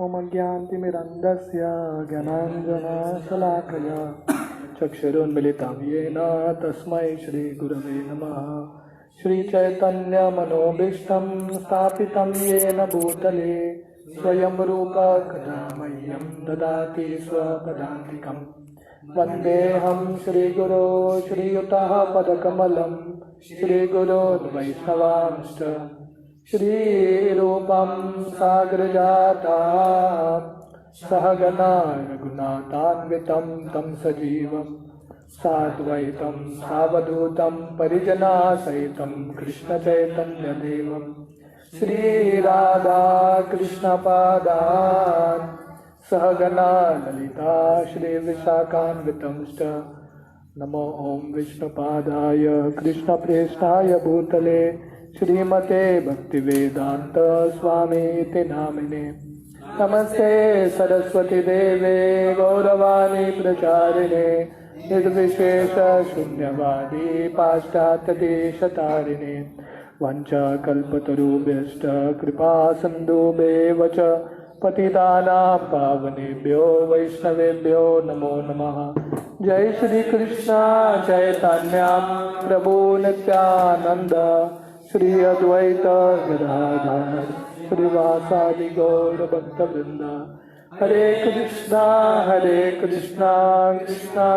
ओम अज्ञानतिमिरन्धस्य ज्ञानाञ्जनशलाकया चक्षुरुन्मिलितं येन तस्मै श्रीगुरवे नमः। श्रीचैतन्यमनोभीष्टं स्थापितं येन भूतले स्वयं रूपा कदा मह्यं ददाति स्वपदान्तिकं। वन्देऽहं श्रीगुरो श्रीयुतः पदकमलं श्रीगुरोर्वैष्णवांश्च श्रीरूपं साग्रजाता सहगना रघुनाथान्वितं तं सजीवं साद्वैतं सावधूतं परिजनासहितं कृष्णचैतन्यदेवं श्रीराधाकृष्णपादान् सहगना ललिता श्रीविशाखान्वितंश्च। नमो ॐ विष्णुपादाय कृष्णप्रेष्ठाय भूतले श्रीमते भक्तिवेदांत स्वामीति नामिने। नमस्ते सरस्वती देवे गौरवाणी प्रचारिणे निर्विशेष शून्यवादी पाश्चात्यदेशतारिणे। वंशकल्पतरुभ्यश्च कृपा सिन्धुभ्येव च पतितानां पावनेभ्यो वैष्णवेभ्यो नमो नमः। जय श्री कृष्ण चैतन्य प्रभु नित्यानंद श्री अद्वैत गदाधर श्रीवासादि गौर भक्तवृंद। हरे कृष्णा कृष्णा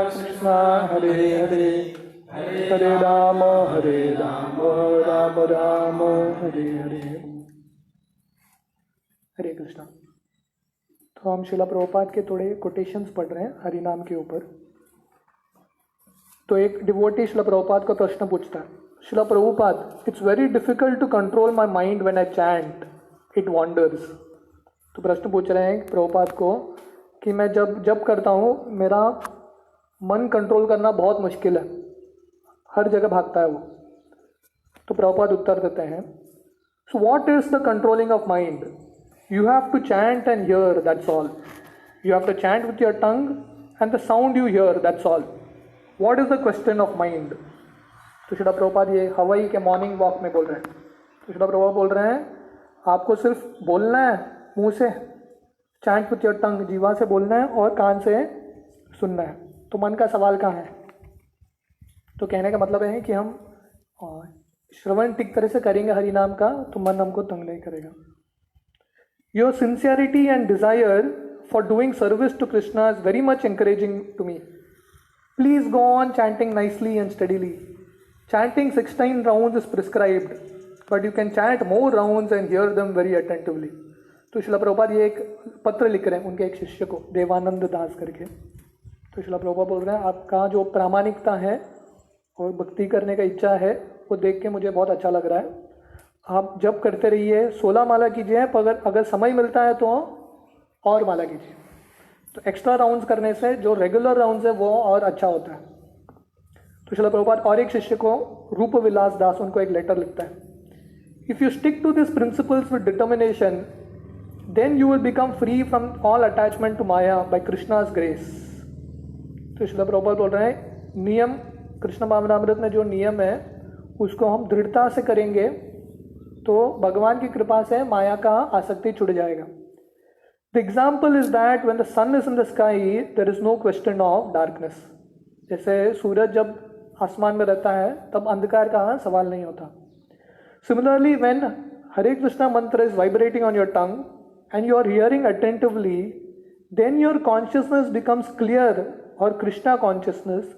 कृष्णा हरे हरे हरे राम राम राम हरे हरे। हरे कृष्णा। तो हम शिला प्रभुपाद के थोड़े कोटेशंस पढ़ रहे हैं हरि नाम के ऊपर। तो एक डिवोटी शिला प्रभुपाद का प्रश्न पूछता है, Srila Prabhupada, it's very difficult to control my mind when I chant, it wanders. तो प्रश्न पूछ रहे हैं प्रभुपाद को कि मैं जब करता हूँ मेरा मन कंट्रोल करना बहुत मुश्किल है, हर जगह भागता है वो। तो प्रभुपाद उत्तर देते हैं, so what is the controlling of mind? You have to chant and hear, that's all. You have to chant with your tongue and the sound you hear, that's all. What is the question of mind? तो श्रीला प्रभुपाद ये हवाई के morning walk में बोल रहे हैं। तो श्रीला प्रभुपाद बोल रहे हैं आपको सिर्फ बोलना है मुंह से, चैंट विथ योर टंग, जीवा से बोलना है और कान से सुनना है। तो मन का सवाल कहाँ है? तो कहने का मतलब है कि हम श्रवण ठीक तरह से करेंगे हरि नाम का तो मन हमको तंग नहीं करेगा। Your sincerity and desire for doing service to Krishna is very much encouraging to me. Please go on chanting nicely and steadily. Chanting 16 rounds is prescribed, but you can chant more rounds and hear them very attentively. तो शिला प्रभुपाद ये एक पत्र लिख रहे हैं उनके एक शिष्य को, देवानंद दास करके। तो शिला प्रभुपाद बोल रहे हैं आपका जो प्रामाणिकता है और भक्ति करने का इच्छा है वो देख के मुझे बहुत अच्छा लग रहा है। आप जब करते रहिए, 16 माला कीजिए, पर अगर समय मिलता है तो और माला कीजिए। तो एक्स्ट्रा राउंड्स करने से जो रेगुलर राउंड्स है वो और अच्छा होता है। तो श्रील प्रभुपाद और एक शिष्य को रूप विलास दास उनको एक लेटर लिखता है, if you stick to this principles with determination then you will become free from all attachment to maya by Krishna's grace. तो श्रील प्रभुपाद बोल रहे हैं नियम, कृष्ण भावनामृत में जो नियम है उसको हम दृढ़ता से करेंगे तो भगवान की कृपा से माया का आसक्ति छूट जाएगा। The example is that when the sun is in the sky there is no question of darkness. जैसे सूरज जब आसमान में रहता है तब अंधकार का सवाल नहीं होता। Similarly when Hare Krishna mantra is vibrating on your tongue and you are hearing attentively, then your consciousness becomes clear और Krishna consciousness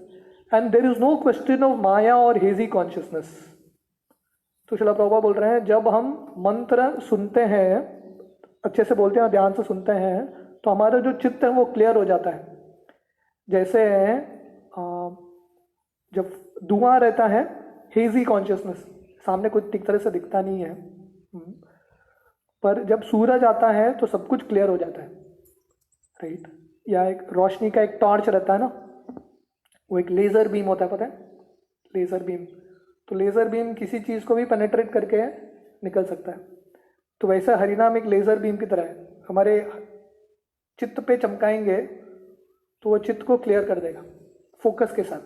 and there is no question of maya और हेजी कॉन्शियसनेस। तो शिला प्रभुपाद बोल रहे हैं जब हम मंत्र सुनते हैं, अच्छे से बोलते हैं, ध्यान से सुनते हैं, तो हमारा जो चित्त है वो क्लियर हो जाता है। जैसे जब धुआं रहता है, हेजी कॉन्शियसनेस, सामने कुछ ठीक तरह से दिखता नहीं है, पर जब सूरज आता है तो सब कुछ क्लियर हो जाता है, राइट। या एक रोशनी का एक टॉर्च रहता है ना, वो एक लेज़र बीम होता है, पता है, लेज़र बीम। तो लेज़र बीम किसी चीज़ को भी पेनेट्रेट करके निकल सकता है। तो वैसा हरिनाम एक लेज़र बीम की तरह है, हमारे चित्त पे चमकाएंगे तो वो चित्त को क्लियर कर देगा फोकस के साथ।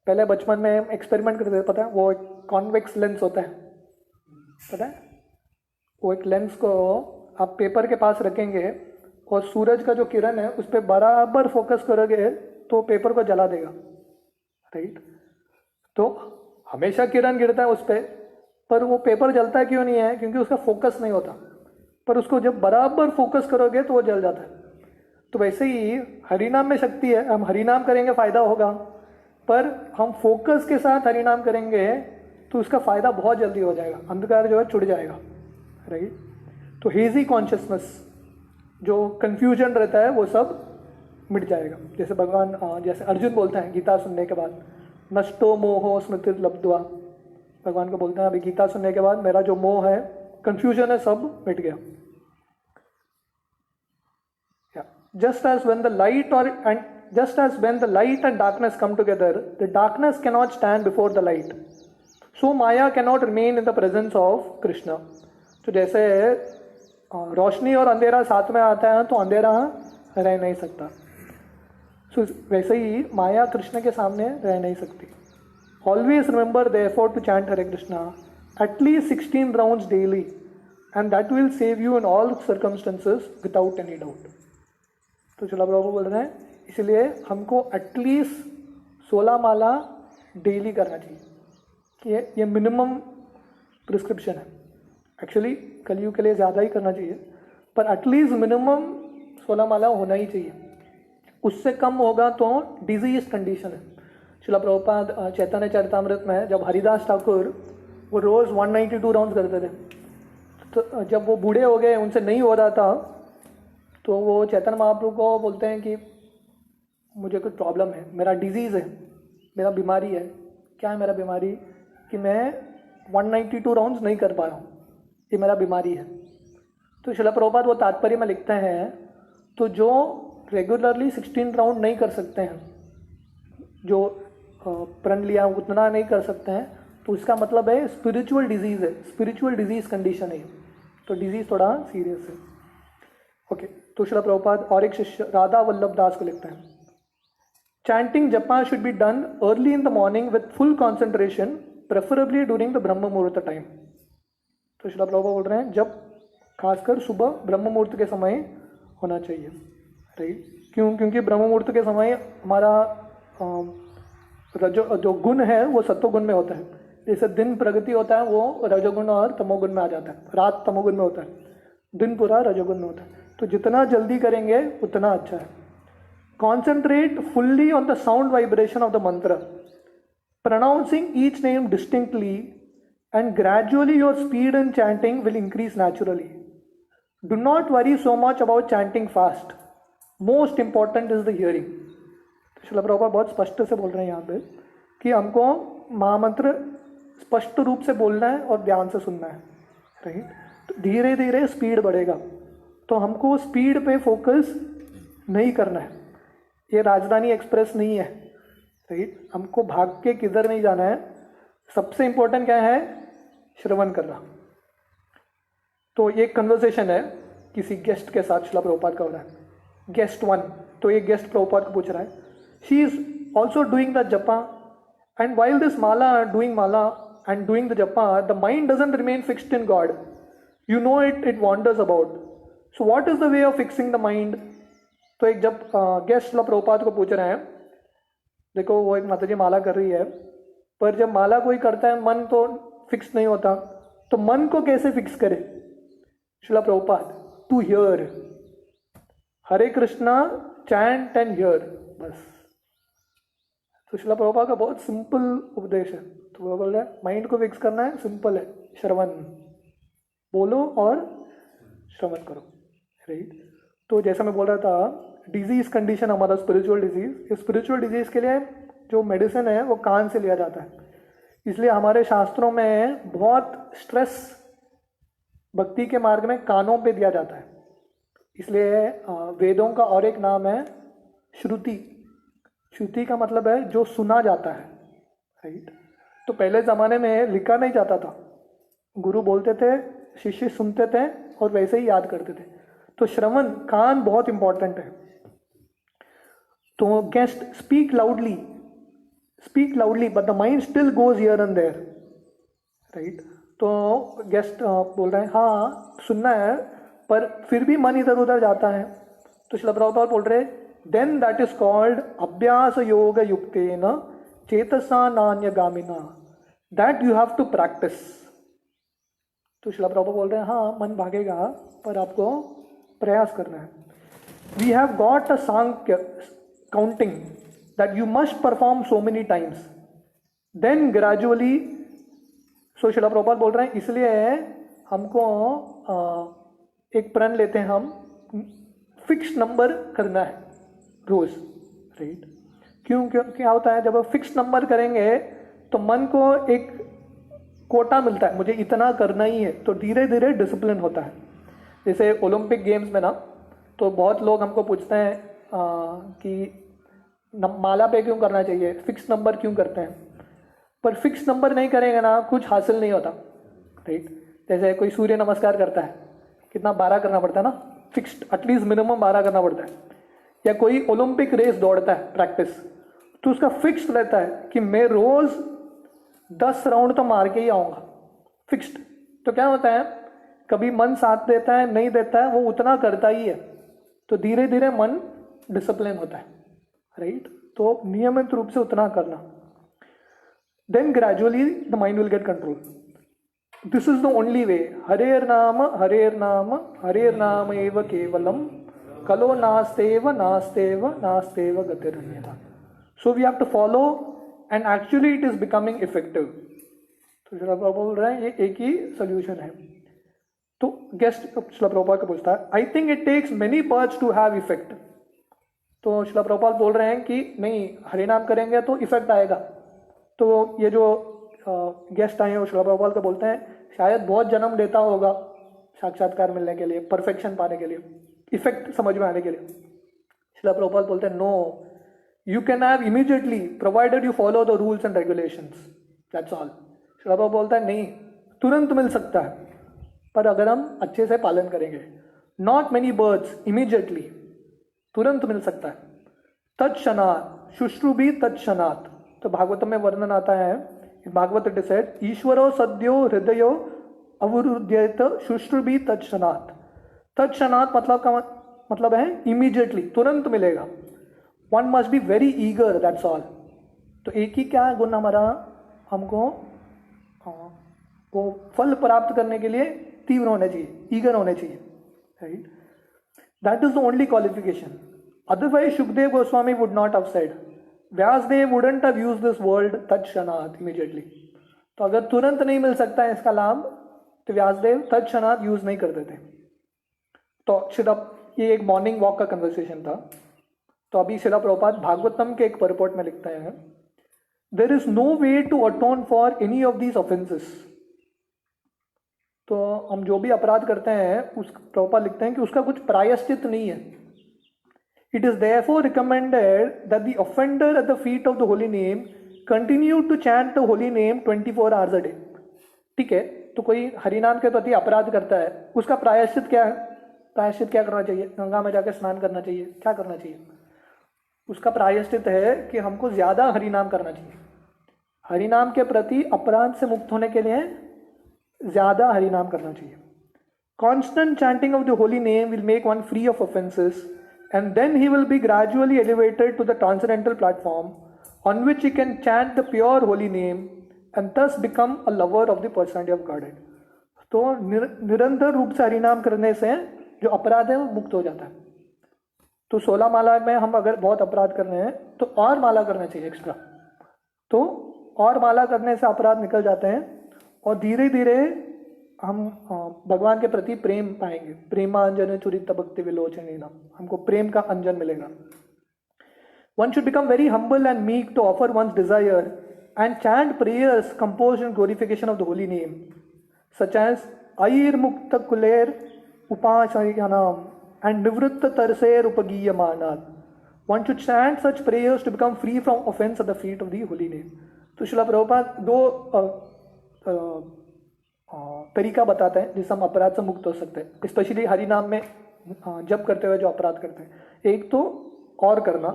पहले बचपन में हम एक्सपेरिमेंट करते थे, पता है, वो एक कॉन्वेक्स लेंस होता है, पता है, वो एक लेंस को आप पेपर के पास रखेंगे और सूरज का जो किरण है उस पर बराबर फोकस करोगे तो पेपर को जला देगा, राइट। तो हमेशा किरण गिरता है उस पर वो पेपर जलता है क्यों नहीं है? क्योंकि उसका फोकस नहीं होता। पर उसको जब बराबर फोकस करोगे तो वो जल जाता है। तो वैसे ही हरिनाम में शक्ति है। हम हरिनाम करेंगे फायदा होगा, पर हम फोकस के साथ हरिनाम करेंगे तो उसका फायदा बहुत जल्दी हो जाएगा, अंधकार जो है छुट जाएगा, राइट। तो हेजी कॉन्शियसनेस, जो कंफ्यूजन रहता है वो सब मिट जाएगा। जैसे भगवान जैसे अर्जुन बोलते हैं गीता सुनने के बाद, नष्टो मोहो स्मृति लब्ध्वा, भगवान को बोलते हैं अभी गीता सुनने के बाद मेरा जो मोह है, कंफ्यूजन है, सब मिट गया। Just as when the light and darkness come together, the darkness cannot stand before the light. So Maya cannot remain in the presence of Krishna. तो जैसे रोशनी और अंधेरा साथ में आता है तो अंधेरा रह नहीं सकता, so वैसे ही माया कृष्ण के सामने रह नहीं सकती। Always remember therefore to chant Hare Krishna at least 16 rounds daily, and that will save you in all circumstances without any doubt. तो चला प्रभु बोल रहे हैं इसलिए हमको एटलीस्ट 16 माला डेली करना चाहिए, कि ये मिनिमम प्रिस्क्रिप्शन है। एक्चुअली कलयुग के लिए ज़्यादा ही करना चाहिए, पर एटलीस्ट मिनिमम 16 माला होना ही चाहिए। उससे कम होगा तो डिजीज कंडीशन है। शिला प्रभुपाद चैतन्य चरितामृत में जब हरिदास ठाकुर वो रोज़ 192 राउंड करते थे, तो जब वो बूढ़े हो गए, उनसे नहीं हो रहा था, तो वो चैतन्य महाप्रभु को बोलते हैं कि मुझे कुछ प्रॉब्लम है, मेरा डिजीज़ है, मेरा बीमारी है। क्या है मेरा बीमारी? कि मैं 192 राउंड्स नहीं कर पा रहा हूँ, ये मेरा बीमारी है। तो शिला प्रभुपाद वो तात्पर्य में लिखते हैं, तो जो रेगुलरली 16 राउंड नहीं कर सकते हैं, जो प्रण लिया उतना नहीं कर सकते हैं, तो उसका मतलब है स्पिरिचुअल डिजीज़ है, स्पिरिचुअल डिजीज़ कंडीशन है। तो डिजीज़ थोड़ा सीरियस है। ओके, तो शिला प्रभुपाद और एक शिष्य राधा वल्लभ दास को लिखते हैं, चैंटिंग जपा should be done early in the morning with full concentration, preferably during the ब्रह्म मुहूर्त टाइम। तो शिला प्रभुपाद बोल रहे हैं जब खासकर सुबह ब्रह्म मुहूर्त के समय होना चाहिए, राइट। क्योंकि ब्रह्म मुहूर्त के समय हमारा जो गुण है वो सत्वगुण में होता है। जैसे दिन प्रगति होता है वो रजोगुण और तमोगुण में आ जाता है, रात तमोगुण में होता है, दिन पूरा रजोगुण में होता है। तो जितना जल्दी करेंगे उतना अच्छा है। Concentrate fully on the sound vibration of the mantra, pronouncing each name distinctly, and gradually your speed in chanting will increase naturally. Do not worry so much about chanting fast, most important is the hearing. Srila Prabhupada बहुत स्पष्ट से बोल रहे हैं यहाँ पे कि हमको महामंत्र स्पष्ट रूप से बोलना है और ध्यान से सुनना है, राइट। तो धीरे धीरे स्पीड बढ़ेगा, तो हमको स्पीड पे फोकस नहीं करना है। ये राजधानी एक्सप्रेस नहीं है, राइट। हमको भाग के किधर नहीं जाना है। सबसे इंपॉर्टेंट क्या है? श्रवण करना। तो एक कन्वर्सेशन है किसी गेस्ट के साथ, शिला प्रभुपाद का हो रहा है। गेस्ट 1, तो एक गेस्ट प्रभुपाद को पूछ रहा है, she is also doing the japa, and while this mala doing mala and doing the japa, the mind doesn't remain fixed in God, you know it wanders about, so what is the way of fixing the mind. तो एक जब guest शिला प्रभुपाद को पूछ रहे हैं, देखो वो एक माताजी माला कर रही है, पर जब माला कोई करता है मन तो फिक्स नहीं होता, तो मन को कैसे फिक्स करे? Srila Prabhupada, to hear, Hare Krishna chant and hear, बस। तो शिला प्रभुपाद का बहुत सिंपल उपदेश है। तो वो बोल रहे हैं माइंड को फिक्स करना है, सिंपल है, श्रवण, बोलो और श्रवण करो, राइट। तो जैसा मैं बोल रहा था, डिजीज कंडीशन हमारा स्पिरिचुअल डिजीज, इस स्पिरिचुअल डिजीज के लिए जो मेडिसिन है वो कान से लिया जाता है। इसलिए हमारे शास्त्रों में बहुत स्ट्रेस भक्ति के मार्ग में कानों पे दिया जाता है। इसलिए वेदों का और एक नाम है श्रुति। श्रुति का मतलब है जो सुना जाता है, राइट। तो पहले ज़माने में लिखा नहीं जाता था, गुरु बोलते थे, शिष्य सुनते थे और वैसे ही याद करते थे। तो श्रवण, कान बहुत इंपॉर्टेंट है। तो guest speak loudly but the mind still goes here and there, right. तो गेस्ट बोल रहे हैं हाँ सुनना है, पर फिर भी मन इधर उधर जाता है, तो श्रील प्रभुपाद बोल रहे देन दैट इज कॉल्ड अभ्यास योग युक्तेन चेतसा नान्यगामिना, that you have to practise. तो श्रील प्रभुपाद बोल रहे हैं हाँ मन भागेगा पर आपको प्रयास करना है। We have got a sankhya counting that you must perform so many times, then gradually. So Srila Prabhupada बोल रहे हैं इसलिए हमको एक प्रण लेते हैं, हम फिक्स नंबर करना है रोज, राइट। क्यों क्यों क्या होता है, जब फिक्स नंबर करेंगे तो मन को एक कोटा मिलता है, मुझे इतना करना ही है, तो धीरे धीरे डिसिप्लिन होता है। जैसे ओलंपिक गेम्स में ना, तो बहुत लोग हमको पूछते हैं कि माला पे क्यों करना चाहिए, फिक्स नंबर क्यों करते हैं। पर फिक्स नंबर नहीं करेंगे ना कुछ हासिल नहीं होता, राइट। जैसे कोई सूर्य नमस्कार करता है, कितना 12 करना पड़ता है ना, फिक्स्ड एटलीस्ट मिनिमम 12 करना पड़ता है। या कोई ओलंपिक रेस दौड़ता है प्रैक्टिस, तो उसका फिक्स्ड रहता है कि मैं रोज 10 राउंड तो मार के ही आऊँगा, फिक्स्ड। तो क्या होता है, कभी मन साथ देता है नहीं देता है, वो उतना करता ही है, तो धीरे धीरे मन डिसिप्लिन होता है, राइट। तो नियमित रूप से उतना करना, then gradually the mind will get control. This is the only way. हरेर नाम एव केवलम कलो नास्तेव नास्तेव नास्तेव गतिरन्यथा। So we have to follow and actually it is becoming effective. तो श्रील प्रभुपाद बोल रहे हैं ये एक ही सोल्यूशन है। तो गेस्ट श्रील प्रभुपाद का पूछता है, I think it takes many births to have effect. तो श्रील प्रभुपाद बोल रहे हैं कि नहीं, हरिनाम करेंगे तो इफेक्ट आएगा। तो ये जो गेस्ट आए हैं वो श्रील प्रभुपाद को बोलते हैं शायद बहुत जन्म लेता होगा साक्षात्कार मिलने के लिए, परफेक्शन पाने के लिए, इफेक्ट समझ में आने के लिए। श्रील प्रभुपाद बोलते हैं no, you can have immediately provided you follow the rules and regulations, that's all. Srila Prabhupada बोलता है नहीं, तुरंत मिल सकता है पर अगर हम अच्छे से पालन करेंगे। नॉट मेनी बर्ड्स इमीडिएटली, तुरंत मिल सकता है। तत्क्षणात् शुश्रुभि तत्क्षणात्। तो भागवतम में वर्णन आता है, भागवत इट इज सेड, ईश्वरो सद्यो हृदयो अवरुध्येत शुश्रुभि तत्क्षणात्। तत्क्षणात् मतलब है इमीडिएटली, तुरंत मिलेगा। One must be very eager, that's all. तो एक ही क्या गुण हमारा, हमको वो फल प्राप्त करने के लिए तीव्र होने चाहिए, ईगर होने चाहिए, right. That is the only qualification. Otherwise Sukhdev Goswami would not have said, Vyasadev wouldn't have used this word तत्क्षणात् इमीडिएटली। तो अगर तुरंत नहीं मिल सकता है इसका लाभ, तो व्यासदेव तत्क्षणात् यूज नहीं करते थे। तो ये एक मॉर्निंग वॉक का कन्वर्सेशन था। तो अभी श्रील प्रभुपाद भागवतम के एक परपोर्ट में लिखते हैं, there is no way to atone for any of these offences. तो हम जो भी अपराध करते हैं, उस प्रभुपाद लिखते हैं कि उसका कुछ प्रायश्चित नहीं है। It is therefore recommended that the offender at the feet of the holy name continue to chant the holy name 24 hours a day। ठीक है, तो कोई हरिनाम के प्रति अपराध करता है, उसका प्रायश्चित क्या है? प्रायश्चित क्या करना चाहिए? गंगा में जाकर स्नान करना चाहिए। क्या करना चाहिए? उसका प्रायश्चित है कि हमको ज्यादा हरिनाम करना चाहिए। हरिनाम के प्रति अपराध से मुक्त होने के लिए ज्यादा हरिनाम करना चाहिए। Constant chanting of the holy name will make one free of offenses, and then he will be gradually elevated to the transcendental platform on which he can chant the pure holy name and thus become a lover of the personality of Godhead। तो निरंतर रूप से हरिनाम करने से जो अपराध है वो मुक्त हो जाता है। तो 16 माला में हम अगर बहुत अपराध कर रहे हैं तो और माला करना चाहिए एक्स्ट्रा, तो और माला करने से अपराध निकल जाते हैं और धीरे धीरे हम भगवान के प्रति प्रेम पाएंगे। प्रेमांजन चुरित भक्ति विलोचनीना, हमको प्रेम का अंजन मिलेगा। One should become very humble and meek to offer one's desire and chant prayers composed in glorification of the holy name, such as Ayir Mukta Kuler Upashayanam and Nivritta Tarser Upagiyamanat। One should chant such prayers to become free from offense at the feet of the holy name। तो श्रील प्रभुपाद दो तरीका बताते हैं जिससे हम अपराध से मुक्त हो सकते हैं, स्पेशली हरिनाम में जप करते हुए जो अपराध करते हैं। एक तो और करना,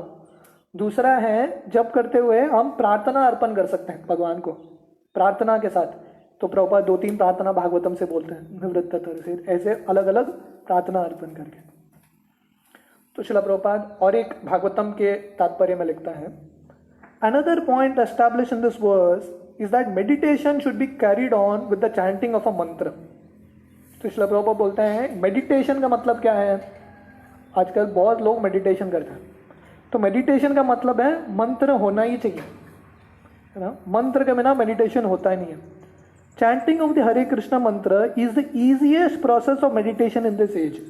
दूसरा है जप करते हुए हम प्रार्थना अर्पण कर सकते हैं भगवान को प्रार्थना के साथ। तो प्रभुपाद 2-3 प्रार्थना भागवतम से बोलते हैं निवृत्तर से, ऐसे अलग अलग प्रार्थना अर्पण करके। तो शिला प्रभुपाद और एक भागवतम के तात्पर्य में लिखता है, another point establish in this verse is that meditation should be carried on with the chanting of a mantra. तो शिला प्रभुपाद बोलते हैं मेडिटेशन का मतलब क्या है। आजकल बहुत लोग मेडिटेशन करते हैं, तो मेडिटेशन का मतलब है मंत्र होना ही चाहिए, है ना। मंत्र के बिना मेडिटेशन होता ही नहीं है। Chanting of the Hare Krishna mantra is the easiest process of meditation in this age.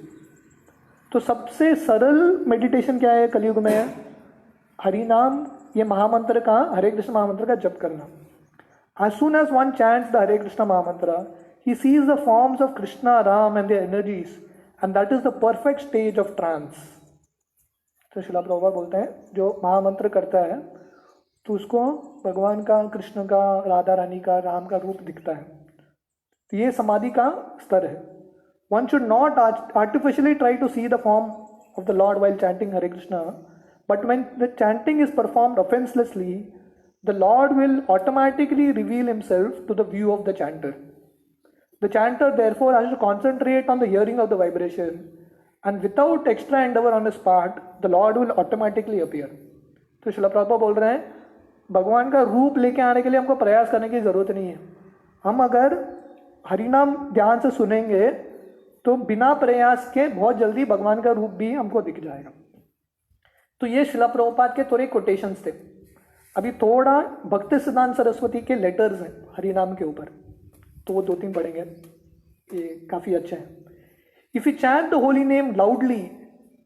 तो सबसे सरल मेडिटेशन क्या है कलयुग में? हरि नाम, ये महामंत्र का, हरे कृष्ण महामंत्र का जप करना। As soon as one chants the Hare Krishna Mahamantra, he sees the forms of Krishna, Ram and their energies, and that is the perfect stage of trance. तो शिला प्रभुपाद बोलते हैं जो महामंत्र करता है तो उसको भगवान का, कृष्ण का, राधा रानी का, राम का रूप दिखता है। तो ये समाधि का स्तर है। One should not artificially try to see the form of the Lord while chanting Hare Krishna, but when the chanting is performed offenselessly, the Lord will automatically reveal himself to the view of the chanter. The chanter therefore has to concentrate on the hearing of the vibration, and without extra endeavor on his part, the Lord will automatically appear. तो श्रील प्रभुपाद बोल रहे हैं भगवान का रूप लेके आने के लिए हमको प्रयास करने की जरूरत नहीं है। हम अगर हरिनाम ध्यान से सुनेंगे तो बिना प्रयास के बहुत जल्दी भगवान का रूप भी हमको दिख जाएगा। तो ये श्रील प्रभुपाद के थोड़े कोटेशंस थे। अभी थोड़ा भक्ति सिद्धांत सरस्वती के लेटर्स हैं हरिनाम के ऊपर, तो वो 2-3 पढ़ेंगे, ये काफ़ी अच्छे हैं। If you chant the holy name loudly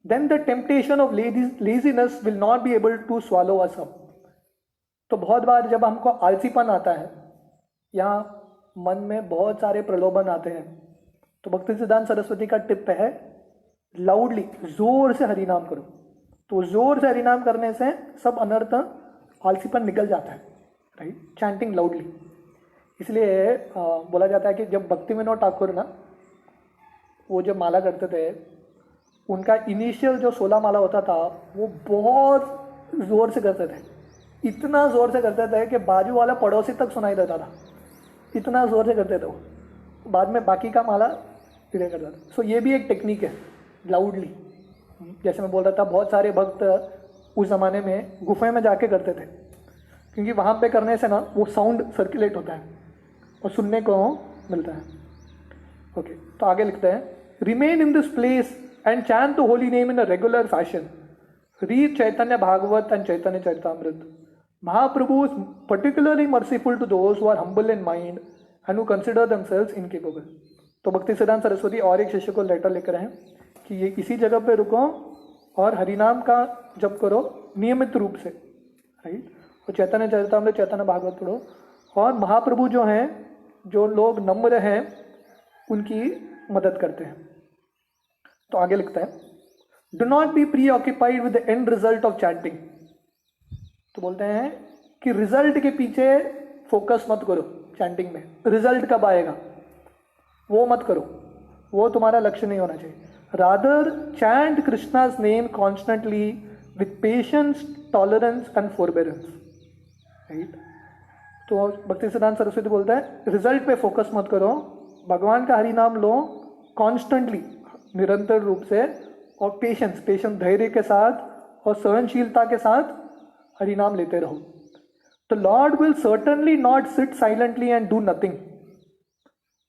then the temptation of laziness will not be able to swallow us up. तो बहुत बार जब हमको आलसीपन आता है या मन में बहुत सारे प्रलोभन आते हैं, तो भक्ति सिद्धांत सरस्वती का टिप है लाउडली, जोर से हरिनाम करो। तो जोर से हरिनाम करने से सब अनर्थ, आलसीपन निकल जाता है, राइट। चैंटिंग लाउडली, इसलिए बोला जाता है कि जब भक्ति विनोद ठाकुर ना वो जब माला करते थे, उनका इनिशियल जो 16 माला होता था वो बहुत ज़ोर से करते थे, इतना ज़ोर से करते थे कि बाजू वाला पड़ोसी तक सुनाई देता था, इतना ज़ोर से करते थे वो। बाद में बाकी का माला धीरे करता था। सो ये भी एक टेक्निक है लाउडली। जैसे मैं बोल रहा था, बहुत सारे भक्त उस ज़माने में गुफे में जाके करते थे, क्योंकि वहाँ पे करने से ना वो साउंड सर्कुलेट होता है और सुनने को मिलता है। ओके, तो आगे लिखते हैं, remain in this place and chant the holy name in a regular fashion. Read Chaitanya Bhagavata and Chaitanya Charitamrita. Mahaprabhu is particularly merciful to those who are humble in mind and who consider themselves incapable. तो भक्ति सिद्धांत सरस्वती और एक शिष्य को letter लेकर हैं कि ये इसी जगह पे रुको और हरिनाम का जप करो नियमित रूप से, राइट। और चैतन्य चरितामृत, चैतन्य भागवत पढ़ो। और महाप्रभु जो हैं, जो लोग नम्र हैं, उनकी मदद करते हैं। तो आगे लिखता है, do not be pre occupied with the end result of chanting. तो बोलते हैं कि रिजल्ट के पीछे फोकस मत करो चैंटिंग में, रिजल्ट कब आएगा वो मत करो, वो तुम्हारा लक्ष्य नहीं होना चाहिए। Rather chant Krishna's name constantly with patience, tolerance and forbearance, right. तो भक्ति सिद्धांत सरस्वती बोलता है रिजल्ट पे फोकस मत करो, भगवान का हरि नाम लो कॉन्स्टेंटली, निरंतर रूप से, और पेशेंस, धैर्य के साथ और सहनशीलता के साथ हरि नाम लेते रहो। The Lord will certainly not sit silently and do nothing.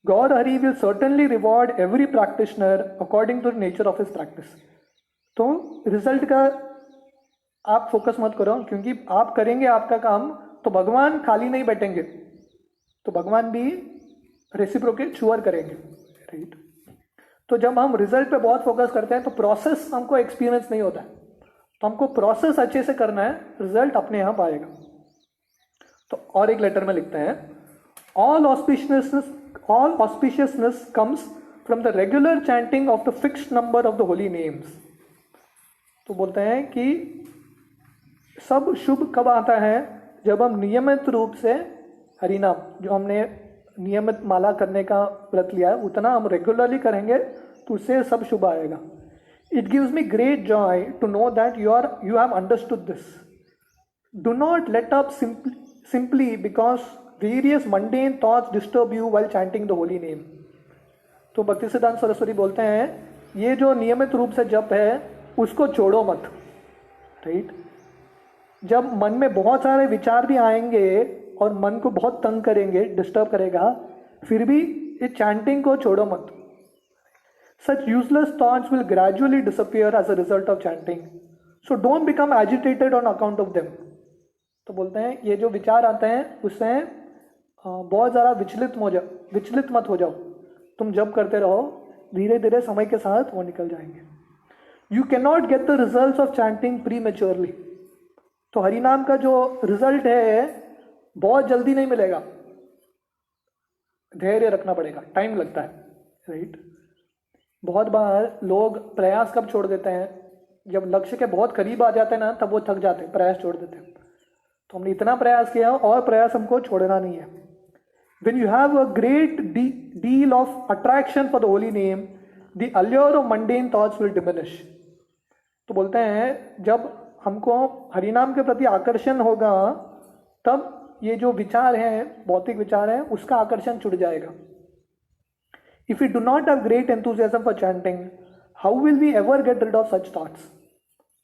God Hari will certainly reward every practitioner according to the nature of his practice. तो रिजल्ट का आप फोकस मत करो, क्योंकि आप करेंगे आपका काम तो भगवान खाली नहीं बैठेंगे, तो भगवान भी रेसिप्रोकेट श्योर करेंगे, राइट। तो जब हम रिजल्ट पे बहुत फोकस करते हैं तो प्रोसेस हमको एक्सपीरियंस नहीं होता है, तो हमको प्रोसेस अच्छे से करना है, रिजल्ट अपने आप आएगा। तो और एक लेटर में लिखते हैं, all auspiciousness comes from the regular chanting of the fixed number of the Holi names. तो बोलते हैं कि सब शुभ कब आता है? जब हम नियमित रूप से हरिनाम, जो हमने नियमित माला करने का व्रत लिया है, उतना हम रेगुलरली करेंगे तो उससे सब शुभ आएगा। It gives me great joy to know that you have understood this. Do not let up simply because various mundane thoughts disturb you while chanting the holy name. तो भक्तिसिद्धांत सरस्वती बोलते हैं ये जो नियमित रूप से जप है उसको छोड़ो मत, राइट। जब मन में बहुत सारे विचार भी आएंगे और मन को बहुत तंग करेंगे, डिस्टर्ब करेगा, फिर भी इस चैंटिंग को छोड़ो मत। Such useless thoughts will gradually disappear as a result of chanting, so don't become agitated on account of them. तो बोलते हैं ये जो विचार आते हैं उससे बहुत ज़्यादा विचलित मत हो जाओ, तुम जब करते रहो, धीरे धीरे समय के साथ वो निकल जाएंगे। You can not get the result of chanting pre maturely. तो हरिनाम का जो रिजल्ट है बहुत जल्दी नहीं मिलेगा, धैर्य रखना पड़ेगा, टाइम लगता है, राइट। बहुत बार लोग प्रयास कब छोड़ देते हैं, जब लक्ष्य के बहुत करीब आ जाते हैं ना, तब वो थक जाते हैं, प्रयास छोड़ देते हैं। तो हमने इतना प्रयास किया और प्रयास हमको छोड़ना नहीं है। When you have a great deal of attraction for the holy name, the allure of mundane thoughts will diminish. तो बोलते हैं जब हमको हरिनाम के प्रति आकर्षण होगा तब ये जो विचार हैं, भौतिक विचार हैं, उसका आकर्षण छूट जाएगा। If we do not have great enthusiasm for chanting, how will we ever get rid of such thoughts?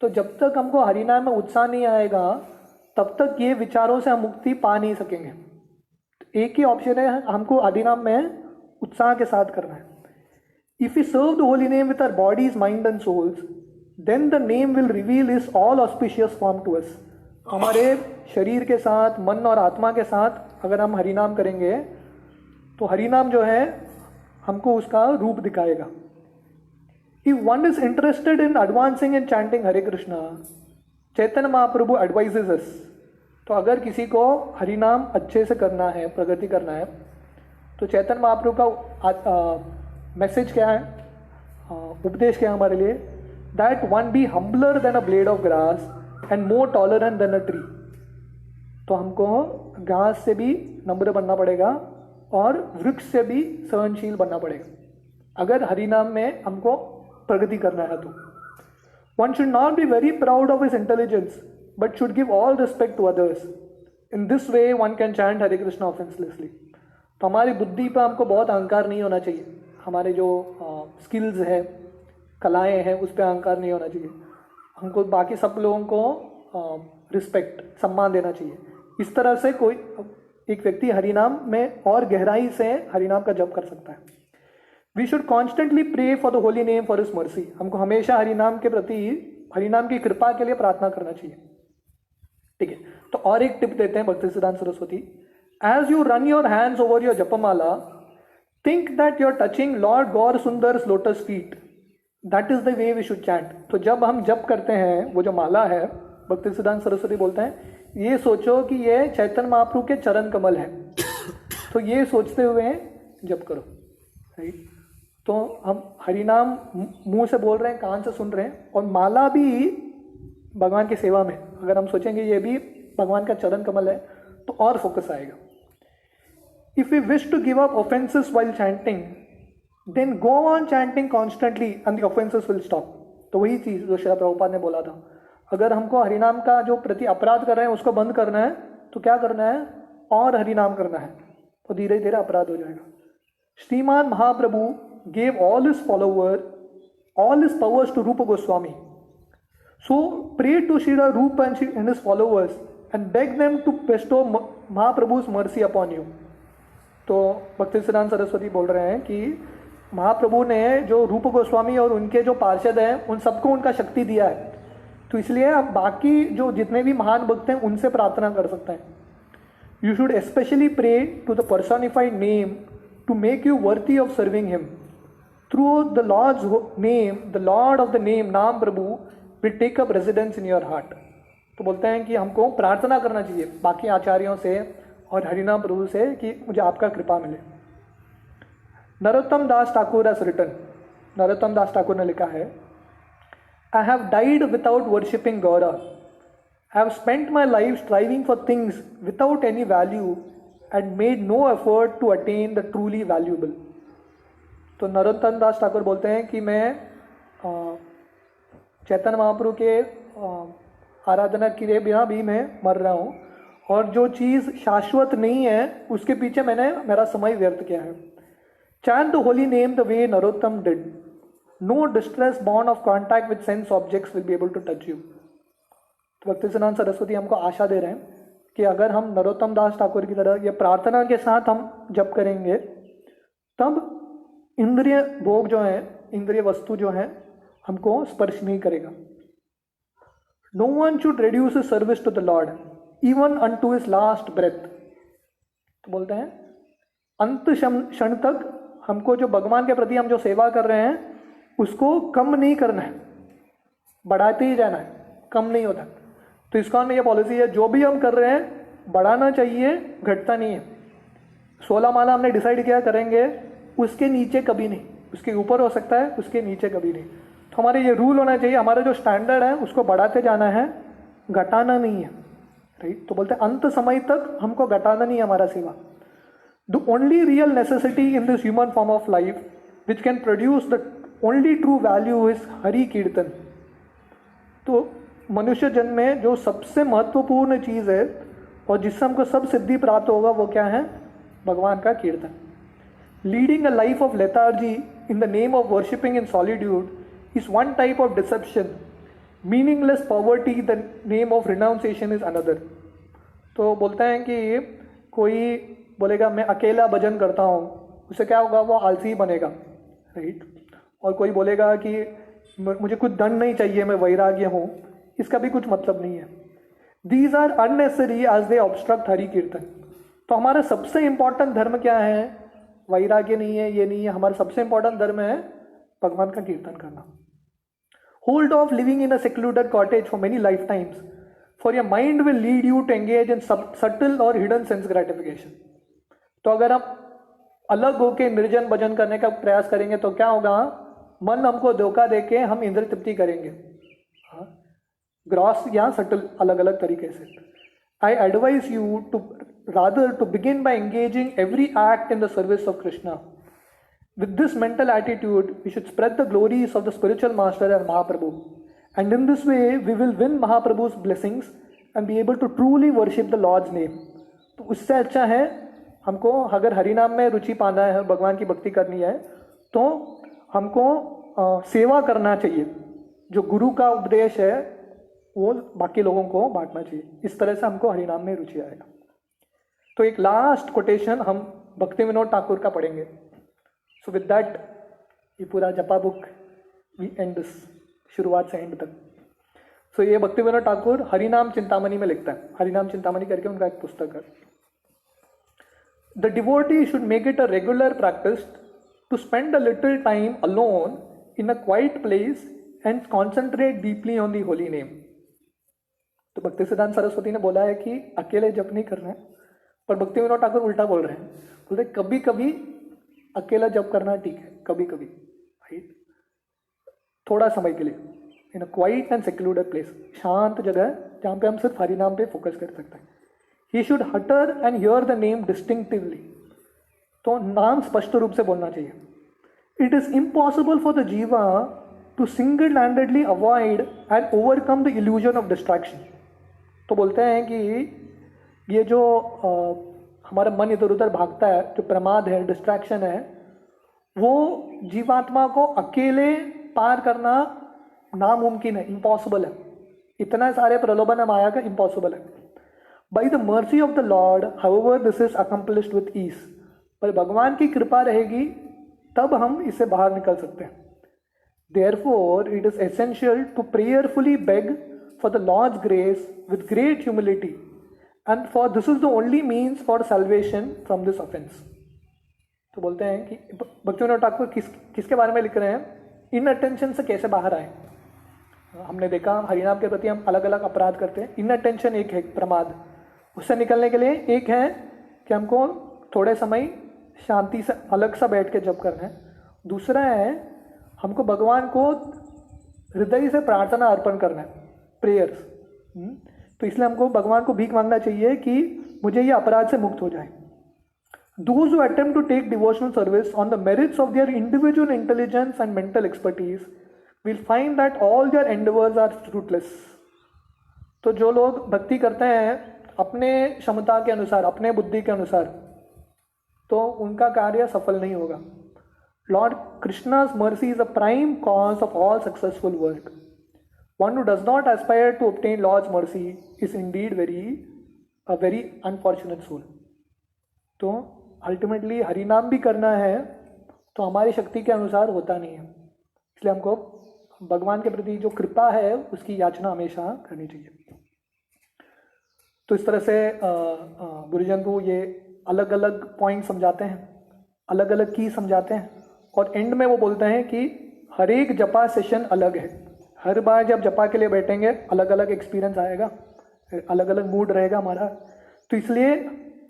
तो जब तक हमको हरिनाम में उत्साह नहीं आएगा तब तक ये विचारों से हम मुक्ति पा नहीं सकेंगे। एक ही ऑप्शन है, हमको हरिनाम में उत्साह के साथ करना है। If we serve the holy name with our bodies, mind and souls, then the name will reveal his all auspicious form to us. हमारे शरीर के साथ, मन और आत्मा के साथ अगर हम हरिनाम करेंगे तो हरिनाम जो है हमको उसका रूप दिखाएगा। If one is interested in advancing in chanting Hare Krishna, Chaitanya Mahaprabhu advises us. तो अगर किसी को हरिनाम अच्छे से करना है, प्रगति करना है, तो चैतन्य महाप्रभु का मैसेज क्या है, उपदेश क्या है हमारे लिए, that one be humbler than a blade of grass and more tolerant than a tree. तो हमको घास से भी नम्र बनना पड़ेगा और वृक्ष से भी सहनशील बनना पड़ेगा अगर हरिनाम में हमको प्रगति करना है। तो one should not be very proud of his intelligence but should give all respect to others. In this way one can chant Hare Krishna offenselessly. तो हमारी बुद्धि पर हमको बहुत अहंकार नहीं होना चाहिए, हमारे जो स्किल्स है, कलाएं हैं, उस पर अहंकार नहीं होना चाहिए। हमको बाकी सब लोगों को रिस्पेक्ट, सम्मान देना चाहिए। इस तरह से कोई एक व्यक्ति हरिनाम में और गहराई से हरिनाम का जप कर सकता है। We should constantly pray for the holy name for his mercy. हमको हमेशा हरिनाम के प्रति, हरिनाम की कृपा के लिए प्रार्थना करना चाहिए, ठीक है। तो और एक टिप देते हैं Bhaktisiddhanta Saraswati. As you run your hands over your japamala, think that you are touching lord Gaura Sundar's lotus feet, that is the way we should chant. तो जब हम जप करते हैं, वो जो माला है, भक्तिसिद्धांत सरस्वती बोलते हैं ये सोचो कि ये चैतन्य महाप्रभु के चरण कमल है। तो ये सोचते हुए जप करो, राइट। तो हम हरिनाम मुंह से बोल रहे हैं, कान से सुन रहे हैं, और माला भी भगवान की सेवा में अगर हम सोचेंगे ये भी भगवान का चरण कमल है तो और फोकस आएगा। If we wish to give up offences while chanting, then go on chanting constantly and the offences will stop. तो वही चीज़ जो श्रील प्रभुपाद ने बोला था, अगर हमको हरिनाम का जो प्रति अपराध कर रहे हैं उसको बंद करना है तो क्या करना है, और हरिनाम करना है, तो धीरे धीरे अपराध हो जाएगा। श्रीमान महाप्रभु gave all his powers to Rupa Goswami. So pray to Srila Rupa and his followers and beg them to bestow Mahaprabhu's mercy upon you. तो भक्तिसिद्धांत सरस्वती बोल रहे हैं कि महाप्रभु ने जो रूप गोस्वामी और उनके जो पार्षद हैं उन सबको उनका शक्ति दिया है, तो इसलिए आप बाकी जो जितने भी महान भक्त हैं उनसे प्रार्थना कर सकते हैं। You should specially pray to the personified name to make you worthy of serving him. Through the Lord's name, the Lord of the name, नाम प्रभु, will take up residence in your heart. तो बोलते हैं कि हमको प्रार्थना करना चाहिए बाकी आचार्यों से और हरिनाम प्रभु से कि मुझे आपका कृपा मिले। नरोत्तम दास ठाकुर has written, नरोत्तम दास ठाकुर ने लिखा है, I have died without worshipping Gaura. I have spent my life striving for things without any value and made no effort to attain the truly valuable. तो नरोत्तम दास ठाकुर बोलते हैं कि मैं चैतन्य महाप्रभु के आराधना किए बिना भी मैं मर रहा हूँ और जो चीज़ शाश्वत नहीं है उसके पीछे मैंने मेरा समय व्यर्थ किया है. Chant the holy name the way Narottam did. No distress born of contact with sense objects will be able to touch you. तो भक्तिसिद्धांत सरस्वती हमको आशा दे रहे हैं कि अगर हम नरोत्तम दास ठाकुर की तरह ये प्रार्थना के साथ हम जप करेंगे तब इंद्रिय भोग जो है, इंद्रिय वस्तु जो है, हमको स्पर्श नहीं करेगा. No one should reduce his service to the Lord, even unto his last breath. तो बोलते हैं अंत क्षण तक हमको जो भगवान के प्रति हम जो सेवा कर रहे हैं उसको कम नहीं करना है, बढ़ाते ही जाना है, कम नहीं होता. तो ISKCON में ये पॉलिसी है, जो भी हम कर रहे हैं बढ़ाना चाहिए, घटता नहीं है. 16 माला हमने डिसाइड किया करेंगे, उसके नीचे कभी नहीं, उसके ऊपर हो सकता है, उसके नीचे कभी नहीं. तो हमारे ये रूल होना चाहिए, हमारा जो स्टैंडर्ड है उसको बढ़ाते जाना है, घटाना नहीं है. राइट. तो बोलते हैं अंत समय तक हमको घटाना नहीं है हमारा सेवा. The only real necessity in this human form of life which can produce the only true value is Hari kirtan. तो मनुष्य जन्म में जो सबसे महत्वपूर्ण चीज़ है और जिससे हमको सब सिद्धि प्राप्त होगा वो क्या है? भगवान का कीर्तन. Leading a life of lethargy in the name of worshipping in solitude is one type of deception. Meaningless poverty the name of renunciation is another. तो बोलते हैं कि कोई बोलेगा मैं अकेला भजन करता हूँ, उससे क्या होगा? वो आलसी बनेगा. राइट. और कोई बोलेगा कि मुझे कुछ दंड नहीं चाहिए, मैं वैराग्य हूँ, इसका भी कुछ मतलब नहीं है. These are unnecessary as they obstruct Hari kirtan. तो हमारा सबसे इंपॉर्टेंट धर्म क्या है? वैराग्य नहीं है, ये नहीं है. हमारा सबसे इंपॉर्टेंट धर्म है भगवान का कीर्तन करना. Hold off living in a secluded cottage for many lifetimes, for your mind will lead you to engage in subtle और हिडन सेंस ग्रेटिफिकेशन. तो अगर हम अलग होके निर्जन भजन करने का प्रयास करेंगे तो क्या होगा? मन हमको धोखा देके हम इंद्र तृप्ति करेंगे, ग्रॉस या सटल, अलग अलग तरीके से. I advise you to rather to begin by engaging every act in the service of Krishna. With this mental attitude we should spread the glories of the spiritual master and Mahaprabhu, and in this way we will win Mahaprabhu's blessings and be able to truly worship the lord's name. तो उससे अच्छा है हमको, अगर हरिनाम में रुचि पाना है, भगवान की भक्ति करनी है, तो हमको सेवा करना चाहिए. जो गुरु का उपदेश है वो बाकी लोगों को बांटना चाहिए. इस तरह से हमको हरिनाम में रुचि आएगा. तो एक लास्ट कोटेशन हम भक्ति विनोद ठाकुर का पढ़ेंगे. सो विद दैट ये पूरा जपा बुक वी एंड दिस, शुरुआत से एंड तक. सो ये भक्ति विनोद ठाकुर हरिनाम चिंतामणि में लिखता है. हरिनाम चिंतामणि करके उनका एक पुस्तक है. The devotee should make it a regular practice to spend a little time alone in a quiet place and concentrate deeply on the holy name. तो भक्ति सिद्धांत सरस्वती ने बोला है कि अकेले जप नहीं करना है, पर भक्ति विनोद ठाकुर उल्टा बोल रहे हैं. बोलते कभी कभी अकेला जप करना ठीक है, कभी कभी, राइट, थोड़ा समय के लिए, इन अ क्वाइट एंड सेक्लूडेड प्लेस, शांत जगह जहाँ पे हम सिर्फ हरिनाम पे फोकस कर सकते हैं. He should utter and hear the name distinctively. तो नाम स्पष्ट रूप से बोलना चाहिए. It is impossible for the jiva to single-handedly avoid and overcome the illusion of distraction. तो बोलते हैं कि ये जो हमारा मन इधर उधर भागता है, जो प्रमाद है, डिस्ट्रैक्शन है, वो जीवात्मा को अकेले पार करना नामुमकिन है, इम्पॉसिबल है. इतना सारे प्रलोभन है माया का, इम्पॉसिबल है. By the mercy of the Lord, however, this is accomplished with ease. पर भगवान की कृपा रहेगी तब हम इससे बाहर निकल सकते हैं. Therefore, it is essential to prayerfully beg for the Lord's grace with great humility, and for this is the only means for salvation from this offense. तो बोलते हैं कि भक्ति विनोद ठाकुर किसके बारे में लिख रहे हैं? इन अटेंशन से कैसे बाहर आए. हमने देखा हरिनाम के प्रति हम अलग अलग अपराध करते हैं. इन अटेंशन एक है प्रमाद, उससे निकलने के लिए एक है कि हमको थोड़े समय शांति से अलग सा बैठ के जप करना है. दूसरा है हमको भगवान को हृदय से प्रार्थना अर्पण करना है, प्रेयर्स. तो इसलिए हमको भगवान को भीख मांगना चाहिए कि मुझे ये अपराध से मुक्त हो जाए. Those who attempt to take devotional service on the merits of their individual intelligence and mental expertise will find that all their endeavors are fruitless. तो जो लोग भक्ति करते हैं अपने क्षमता के अनुसार, अपने बुद्धि के अनुसार, तो उनका कार्य सफल नहीं होगा। Lord Krishna's mercy is a prime cause of all successful work. One who does not aspire to obtain Lord's mercy is indeed a very unfortunate soul. तो अल्टीमेटली हरिनाम भी करना है तो हमारी शक्ति के अनुसार होता नहीं है, इसलिए हमको भगवान के प्रति जो कृपा है उसकी याचना हमेशा करनी चाहिए। तो इस तरह से गुरुजन को ये अलग अलग पॉइंट समझाते हैं, अलग अलग की समझाते हैं, और एंड में वो बोलते हैं कि हर एक जपा सेशन अलग है। हर बार जब जपा के लिए बैठेंगे अलग अलग एक्सपीरियंस आएगा, अलग अलग मूड रहेगा हमारा। तो इसलिए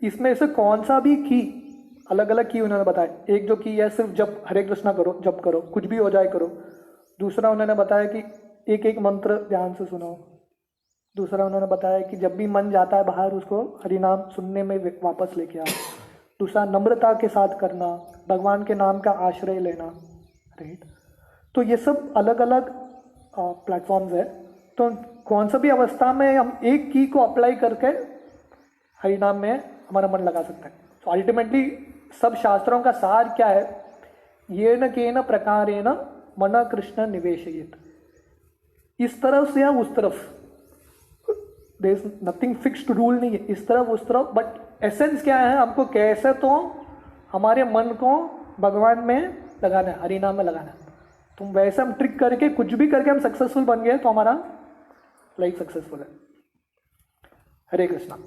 इसमें से कौन सा भी की, अलग अलग की उन्होंने बताया। एक जो की है सिर्फ जप, हरे कृष्णा करो, जप करो, कुछ भी हो जाए करो। दूसरा उन्होंने बताया कि एक एक मंत्र ध्यान से सुनो। दूसरा उन्होंने बताया कि जब भी मन जाता है बाहर उसको हरिनाम सुनने में वापस लेके आओ। दूसरा नम्रता के साथ करना, भगवान के नाम का आश्रय लेना, राइट। तो ये सब अलग अलग प्लेटफॉर्म्स है। तो कौन सा भी अवस्था में हम एक की को अप्लाई करके हरिनाम में हमारा मन लगा सकते हैं। तो अल्टीमेटली सब शास्त्रों का सार क्या है? ये न केन प्रकारेण मन कृष्ण निवेशयेत, इस तरफ से या उस तरफ, there is nothing fixed rule नहीं है, इस तरफ उस तरफ। बट एसेंस क्या है? हमको कैसे तो हमारे मन को भगवान में लगाना है, हरिनाम में लगाना है। तुम वैसे हम ट्रिक करके कुछ भी करके हम सक्सेसफुल बन गए तो हमारा लाइफ सक्सेसफुल है। हरे कृष्णा।